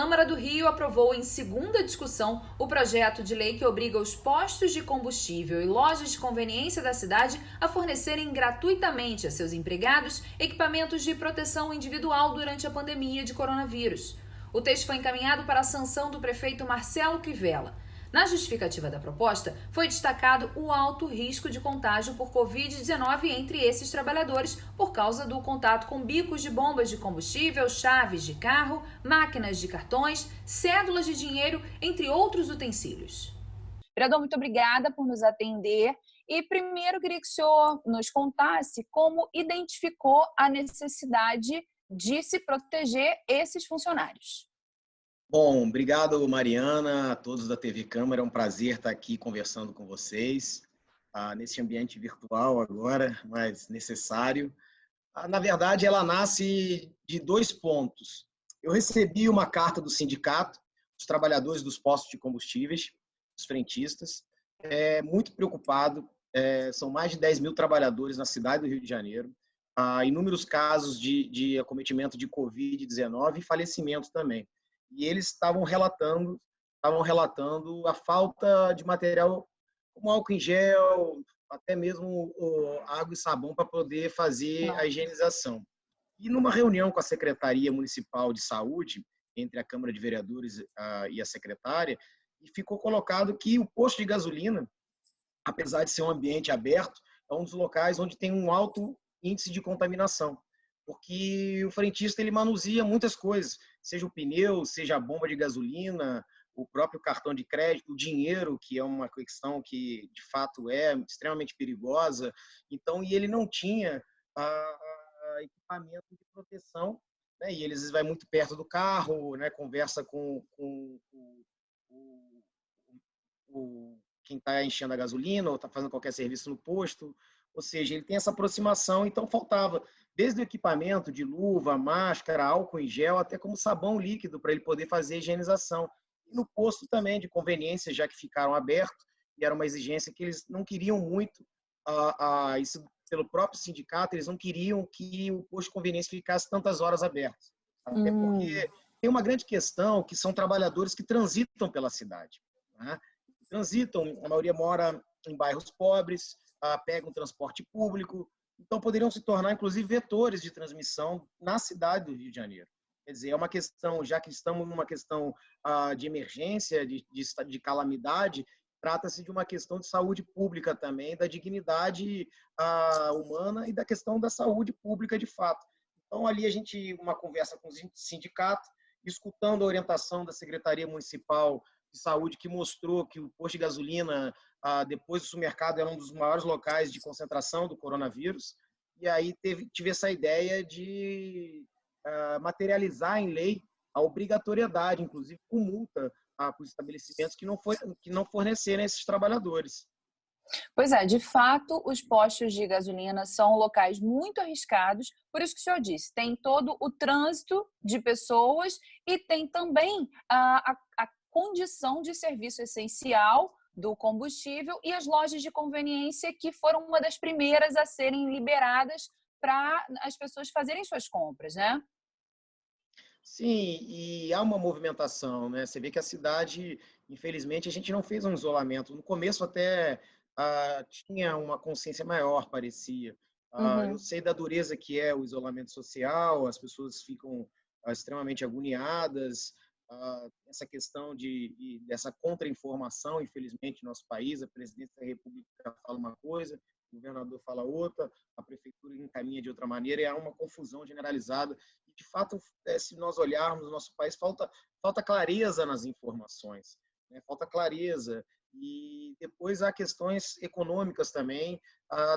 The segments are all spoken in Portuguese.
Câmara do Rio aprovou em segunda discussão o projeto de lei que obriga os postos de combustível e lojas de conveniência da cidade a fornecerem gratuitamente a seus empregados equipamentos de proteção individual durante a pandemia de coronavírus. O texto foi encaminhado para a sanção do prefeito Marcelo Crivella. Na justificativa da proposta, foi destacado o alto risco de contágio por Covid-19 entre esses trabalhadores por causa do contato com bicos de bombas de combustível, chaves de carro, máquinas de cartões, cédulas de dinheiro, entre outros utensílios. Vereador, muito obrigada por nos atender. E primeiro queria que o senhor nos contasse como identificou a necessidade de se proteger esses funcionários. Bom, obrigado, Mariana, a todos da TV Câmara. É um prazer estar aqui conversando com vocês, nesse ambiente virtual agora, mas necessário. Na verdade, ela nasce de 2 pontos. Eu recebi uma carta do sindicato, dos trabalhadores dos postos de combustíveis, os frentistas, muito preocupado. São mais de 10 mil trabalhadores na cidade do Rio de Janeiro, inúmeros casos de acometimento de Covid-19 e falecimento também. E eles estavam relatando a falta de material como álcool em gel, até mesmo água e sabão para poder fazer a higienização. E numa reunião com a Secretaria Municipal de Saúde, entre a Câmara de Vereadores e a secretária, e ficou colocado que o posto de gasolina, apesar de ser um ambiente aberto, é um dos locais onde tem um alto índice de contaminação, porque o frentista ele manuseia muitas coisas, seja o pneu, seja a bomba de gasolina, o próprio cartão de crédito, o dinheiro, que é uma questão que de fato é extremamente perigosa. Então, e ele não tinha equipamento de proteção, né? E eles vai muito perto do carro, né? Conversa com quem está enchendo a gasolina ou está fazendo qualquer serviço no posto. Ou seja, ele tem essa aproximação, então faltava desde o equipamento de luva, máscara, álcool em gel, até como sabão líquido para ele poder fazer a higienização. E no posto também de conveniência, já que ficaram abertos, e era uma exigência que eles não queriam muito, isso pelo próprio sindicato, eles não queriam que o posto de conveniência ficasse tantas horas aberto. Até porque tem uma grande questão que são trabalhadores que transitam pela cidade, né? Transitam, a maioria mora em bairros pobres, pegam transporte público, então poderiam se tornar, inclusive, vetores de transmissão na cidade do Rio de Janeiro. Quer dizer, é uma questão, já que estamos numa questão de emergência, de calamidade, trata-se de uma questão de saúde pública também, da dignidade humana e da questão da saúde pública de fato. Então, ali uma conversa com o sindicato, escutando a orientação da Secretaria Municipal de Saúde, que mostrou que o posto de gasolina, depois do supermercado, era um dos maiores locais de concentração do coronavírus. E aí tive essa ideia de materializar em lei a obrigatoriedade, inclusive com multa, para os estabelecimentos que não fornecerem esses trabalhadores. Pois é, de fato, os postos de gasolina são locais muito arriscados, por isso que o senhor disse, tem todo o trânsito de pessoas e tem também a condição de serviço essencial do combustível e as lojas de conveniência que foram uma das primeiras a serem liberadas para as pessoas fazerem suas compras, né? Sim, e há uma movimentação, né? Você vê que a cidade, infelizmente, a gente não fez um isolamento. No começo até tinha uma consciência maior, parecia. Eu sei da dureza que é o isolamento social, as pessoas ficam extremamente agoniadas, essa questão dessa contra-informação, infelizmente, no nosso país, a presidência da República fala uma coisa, o governador fala outra, a prefeitura encaminha de outra maneira, e há uma confusão generalizada. E, de fato, se nós olharmos o nosso país, falta clareza nas informações, né? Falta clareza. E depois há questões econômicas também,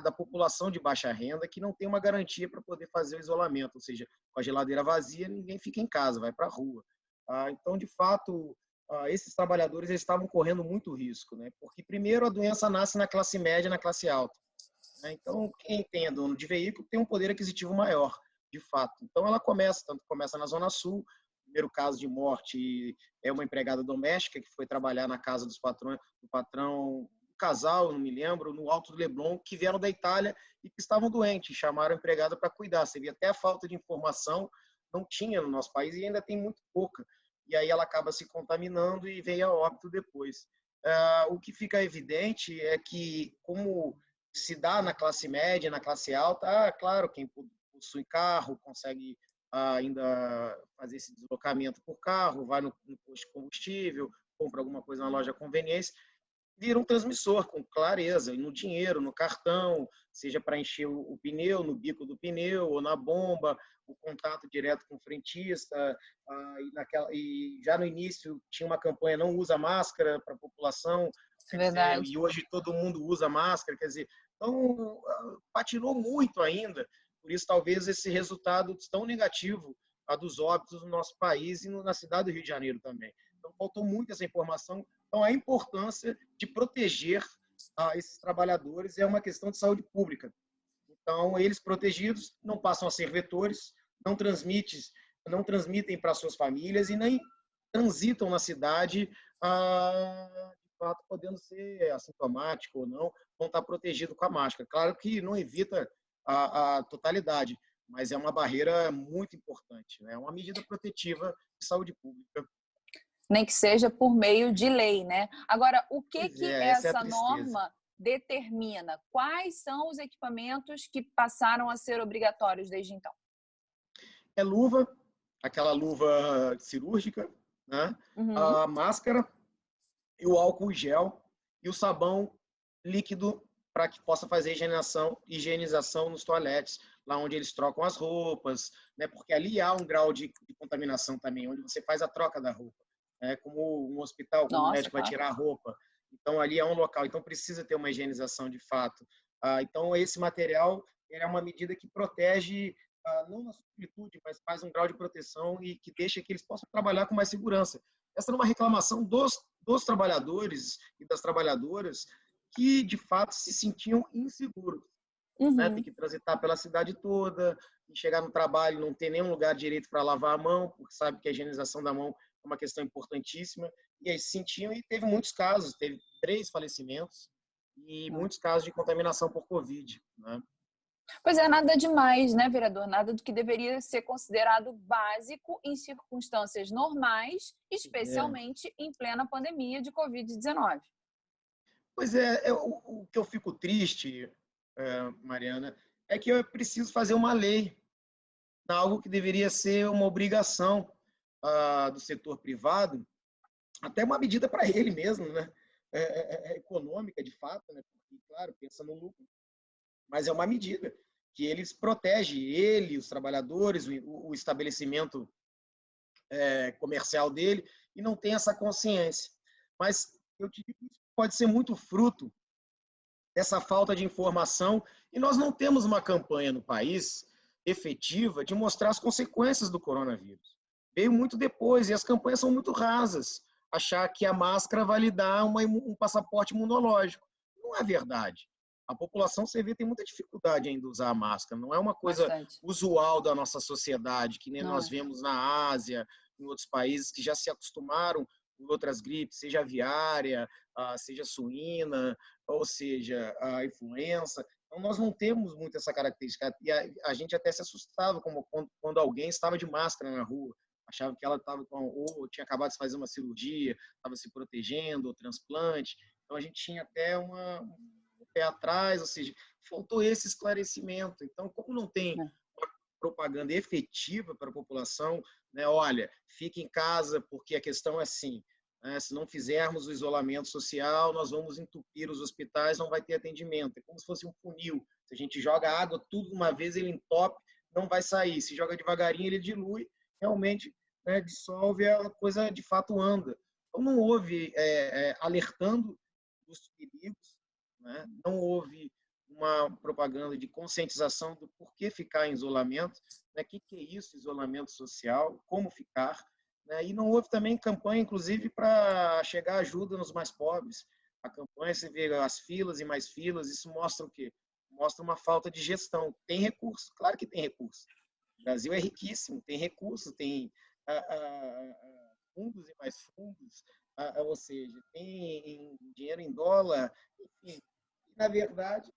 da população de baixa renda, que não tem uma garantia para poder fazer o isolamento, ou seja, com a geladeira vazia, ninguém fica em casa, vai para a rua. Então, de fato, esses trabalhadores eles estavam correndo muito risco, né? Porque, primeiro, a doença nasce na classe média e na classe alta, né? Então, quem tem dono de veículo tem um poder aquisitivo maior, de fato. Então, ela começa na Zona Sul. O primeiro caso de morte é uma empregada doméstica que foi trabalhar na casa do patrão, um casal, não me lembro, no Alto do Leblon, que vieram da Itália e que estavam doentes, chamaram a empregada para cuidar. Você vê até a falta de informação não tinha no nosso país e ainda tem muito pouca. e aí ela acaba se contaminando e vem a óbito depois. O que fica evidente é que, como se dá na classe média, na classe alta, claro, quem possui carro consegue ainda fazer esse deslocamento por carro, vai no posto de combustível, compra alguma coisa na loja de conveniência, vira um transmissor com clareza, no dinheiro, no cartão, seja para encher o pneu, no bico do pneu ou na bomba, o contato direto com o frentista. E já no início tinha uma campanha não usa máscara para a população, É verdade. e hoje todo mundo usa máscara, quer dizer, então patinou muito ainda, por isso talvez esse resultado tão negativo dos óbitos no nosso país e na cidade do Rio de Janeiro também. Então faltou muito essa informação. Então a importância de proteger esses trabalhadores é uma questão de saúde pública. Então eles protegidos não passam a ser vetores, não transmitem para suas famílias e nem transitam na cidade de fato podendo ser assintomático ou não, vão estar protegidos com a máscara. Claro que não evita a totalidade, mas é uma barreira muito importante, né? É uma medida protetiva de saúde pública. Nem que seja por meio de lei, né? Agora, o que Pois que é, essa é a essa tristeza. norma determina? Quais são os equipamentos que passaram a ser obrigatórios desde então? É luva, aquela luva cirúrgica, né? Uhum. A máscara e o álcool gel e o sabão líquido para que possa fazer higienização nos toaletes, lá onde eles trocam as roupas, né? Porque ali há um grau de contaminação também, onde você faz a troca da roupa, né? Como um hospital, quando o Nossa, médico vai claro. tirar a roupa. Então, ali é um local, então precisa ter uma higienização de fato. Então, esse material é uma medida que protege, não na amplitude, mas faz um grau de proteção e que deixa que eles possam trabalhar com mais segurança. Essa é uma reclamação dos trabalhadores e das trabalhadoras que, de fato, se sentiam inseguros, né? Tem Uhum. que transitar pela cidade toda, e chegar no trabalho, não ter nenhum lugar direito para lavar a mão, porque sabe que a higienização da mão é uma questão importantíssima. E aí se sentiam, e teve muitos casos, teve 3 falecimentos e muitos casos de contaminação por Covid, né? Pois é, nada demais, né, vereador? Nada do que deveria ser considerado básico em circunstâncias normais, É. especialmente em plena pandemia de Covid-19. Pois é, o que eu fico triste, Mariana, é que eu preciso fazer uma lei, algo que deveria ser uma obrigação do setor privado, até uma medida para ele mesmo, né? Econômica, de fato, né? Porque, claro, pensa no lucro, mas é uma medida que eles protege ele, os trabalhadores, o estabelecimento comercial dele, e não tem essa consciência. Mas eu digo que isso pode ser muito fruto dessa falta de informação, e nós não temos uma campanha no país efetiva de mostrar as consequências do coronavírus. Veio muito depois, e as campanhas são muito rasas. Achar que a máscara vai lhe dar um passaporte imunológico. Não é verdade. A população, você vê, tem muita dificuldade ainda de usar a máscara. Não é uma coisa Bastante. usual da nossa sociedade, que nem Não nós é. vemos na Ásia, em outros países que já se acostumaram com outras gripes, seja aviária, seja suína, ou seja, a influenza. Então, nós não temos muito essa característica. E a gente até se assustava quando alguém estava de máscara na rua. Achava que ela estava ou tinha acabado de fazer uma cirurgia, estava se protegendo, ou transplante. Então, a gente tinha até um pé atrás, ou seja, faltou esse esclarecimento. Então, como não tem É. propaganda efetiva para a população, né? Olha, fique em casa porque a questão é assim, né? Se não fizermos o isolamento social, nós vamos entupir os hospitais, não vai ter atendimento. É como se fosse um funil. Se a gente joga água tudo de uma vez, ele entope, não vai sair. Se joga devagarinho, ele dilui, realmente, né, dissolve, a coisa de fato anda. Então não houve alertando dos perigos, né? Não houve uma propaganda de conscientização do porquê ficar em isolamento, né? O que é isso, isolamento social, como ficar, né? E não houve também campanha, inclusive, para chegar ajuda nos mais pobres. A campanha, você vê as filas e mais filas, isso mostra o quê? Mostra uma falta de gestão. Tem recurso, claro que tem recurso. O Brasil é riquíssimo, tem recurso, tem fundos e mais fundos, ou seja, tem dinheiro em dólar, enfim. E, na verdade,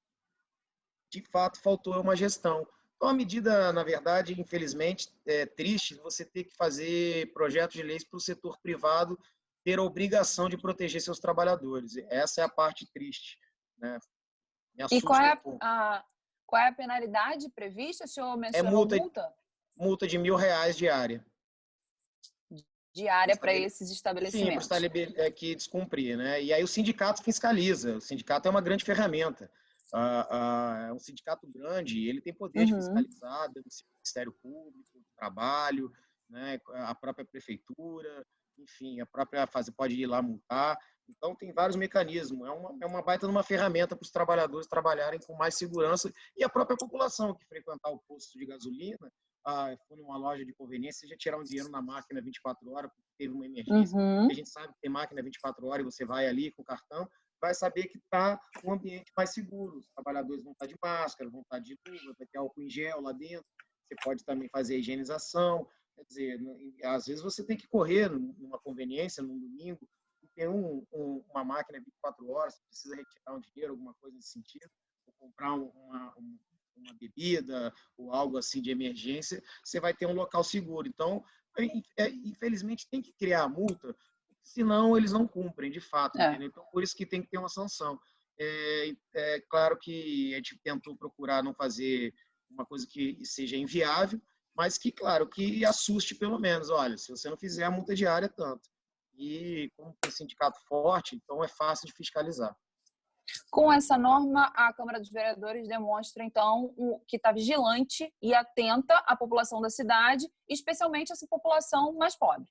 de fato, faltou uma gestão. Então, a medida, na verdade, infelizmente, é triste você ter que fazer projetos de leis para o setor privado ter a obrigação de proteger seus trabalhadores. Essa é a parte triste, né? Me E qual assusta é um pouco. qual é a penalidade prevista? O senhor É mencionou multa multa de R$ 1.000 diária. diária para esses Sim, para estabelecimentos. que descumprir, né? E aí o sindicato fiscaliza. O sindicato é uma grande ferramenta. É um sindicato grande, ele tem poder de Uhum. fiscalizar, denunciar o Ministério Público, Trabalho, né? A própria prefeitura, enfim, a própria fase pode ir lá multar. Então tem vários mecanismos. É uma baita de uma ferramenta para os trabalhadores trabalharem com mais segurança e a própria população que frequentar o posto de gasolina, for numa loja de conveniência, seja tirar um dinheiro na máquina 24 horas, porque teve uma emergência, Uhum. a gente sabe que tem máquina 24 horas e você vai ali com o cartão, vai saber que está um ambiente mais seguro. Os trabalhadores vão estar de máscara, vão estar de luva, vai ter álcool em gel lá dentro, você pode também fazer a higienização. Quer dizer, às vezes você tem que correr numa conveniência, num domingo, e tem uma máquina 24 horas, você precisa retirar um dinheiro, alguma coisa nesse sentido, ou comprar uma bebida ou algo assim de emergência, você vai ter um local seguro. Então, infelizmente, tem que criar a multa, senão eles não cumprem, de fato, É. entendeu? Então, por isso que tem que ter uma sanção. É claro que a gente tentou procurar não fazer uma coisa que seja inviável, mas que, claro, que assuste pelo menos. Olha, se você não fizer, a multa diária é tanto. E como tem sindicato forte, então é fácil de fiscalizar. Com essa norma, a Câmara dos Vereadores demonstra, então, que está vigilante e atenta à população da cidade, especialmente essa população mais pobre.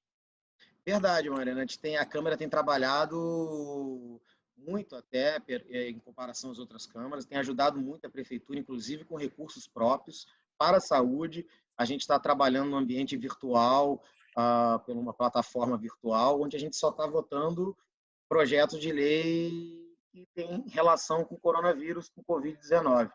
Verdade, Mariana. A Câmara tem trabalhado muito até em comparação às outras câmaras, tem ajudado muito a Prefeitura, inclusive com recursos próprios para a saúde. A gente está trabalhando no ambiente virtual, por uma plataforma virtual, onde a gente só está votando projetos de lei que têm relação com o coronavírus, com o Covid-19.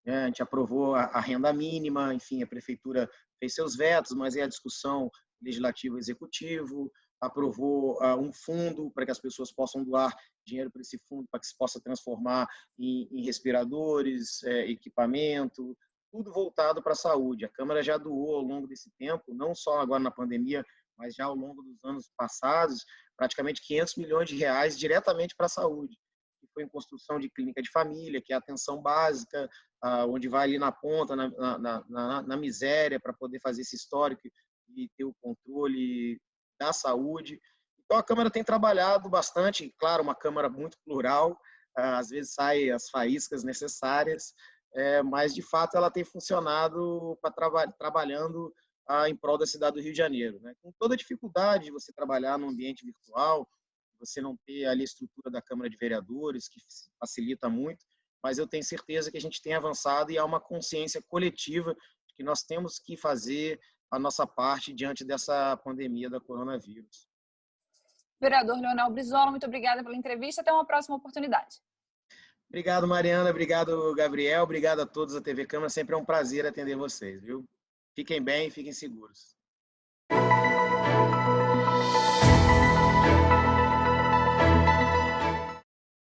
A gente aprovou a renda mínima, enfim, a Prefeitura fez seus vetos, mas é a discussão legislativo-executivo, aprovou um fundo para que as pessoas possam doar dinheiro para esse fundo, para que se possa transformar em respiradores, equipamento, tudo voltado para a saúde. A Câmara já doou ao longo desse tempo, não só agora na pandemia, mas já ao longo dos anos passados, praticamente R$ 500 milhões diretamente para a saúde, que foi em construção de clínica de família, que é a atenção básica, onde vai ali na ponta, na miséria, para poder fazer esse histórico e ter o controle da saúde. Então, a Câmara tem trabalhado bastante, claro, uma Câmara muito plural, às vezes saem as faíscas necessárias, mas, de fato, ela tem funcionado trabalhando em prol da cidade do Rio de Janeiro. Né? Com toda a dificuldade de você trabalhar no ambiente virtual, você não ter ali a estrutura da Câmara de Vereadores, que facilita muito, mas eu tenho certeza que a gente tem avançado e há uma consciência coletiva de que nós temos que fazer a nossa parte diante dessa pandemia da coronavírus. Vereador Leonel Brizola, muito obrigada pela entrevista. Até uma próxima oportunidade. Obrigado, Mariana. Obrigado, Gabriel. Obrigado a todos da TV Câmara. Sempre é um prazer atender vocês, viu? Fiquem bem e fiquem seguros.